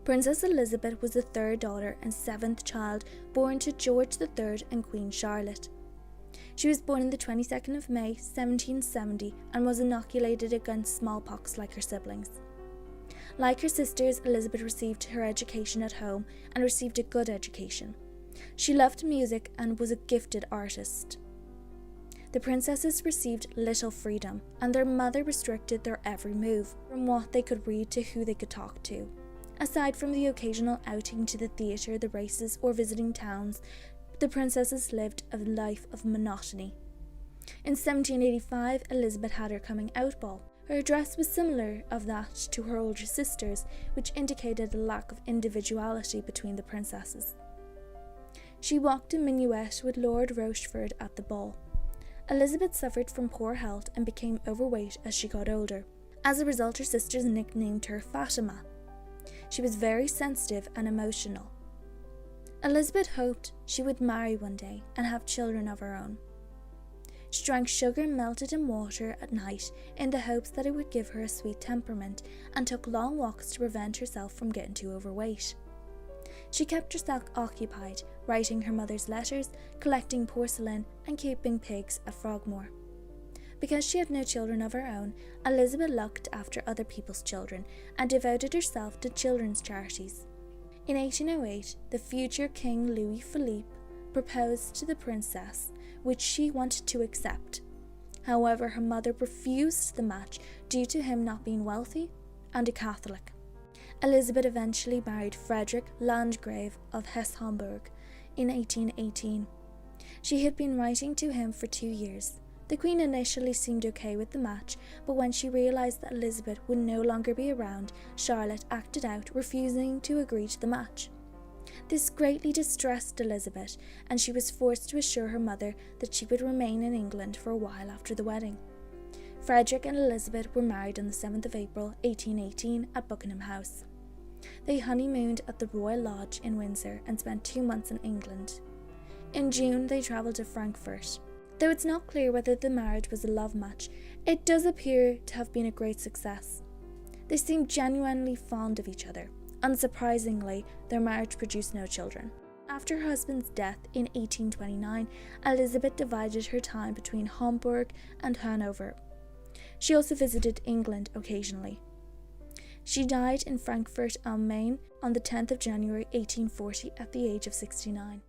Princess Elizabeth was the third daughter and seventh child born to George III and Queen Charlotte. She was born on the 22nd of May 1770 and was inoculated against smallpox like her siblings. Like her sisters, Elizabeth received her education at home and received a good education. She loved music and was a gifted artist. The princesses received little freedom, and their mother restricted their every move, from what they could read to who they could talk to. Aside from the occasional outing to the theatre, the races, or visiting towns, the princesses lived a life of monotony. In 1785, Elizabeth had her coming out ball. Her dress was similar of that to her older sisters, which indicated a lack of individuality between the princesses. She walked a minuet with Lord Rochford at the ball. Elizabeth suffered from poor health and became overweight as she got older. As a result, her sisters nicknamed her Fatima. She was very sensitive and emotional. Elizabeth hoped she would marry one day and have children of her own. She drank sugar melted in water at night in the hopes that it would give her a sweet temperament, and took long walks to prevent herself from getting too overweight. She kept herself occupied, writing her mother's letters, collecting porcelain, and keeping pigs at Frogmore. Because she had no children of her own, Elizabeth looked after other people's children and devoted herself to children's charities. In 1808, the future King Louis Philippe proposed to the princess, which she wanted to accept. However, her mother refused the match due to him not being wealthy and a Catholic. Elizabeth eventually married Frederick, Landgrave of Hesse-Homburg, in 1818. She had been writing to him for 2 years. The Queen initially seemed okay with the match, but when she realised that Elizabeth would no longer be around, Charlotte acted out, refusing to agree to the match. This greatly distressed Elizabeth, and she was forced to assure her mother that she would remain in England for a while after the wedding. Frederick and Elizabeth were married on the 7th of April 1818 at Buckingham House. They honeymooned at the Royal Lodge in Windsor and spent 2 months in England. In June, they travelled to Frankfurt. Though it's not clear whether the marriage was a love match, it does appear to have been a great success. They seemed genuinely fond of each other. Unsurprisingly, their marriage produced no children. After her husband's death in 1829, Elizabeth divided her time between Hamburg and Hanover. She also visited England occasionally. She died in Frankfurt am Main on the 10th of January 1840 at the age of 69.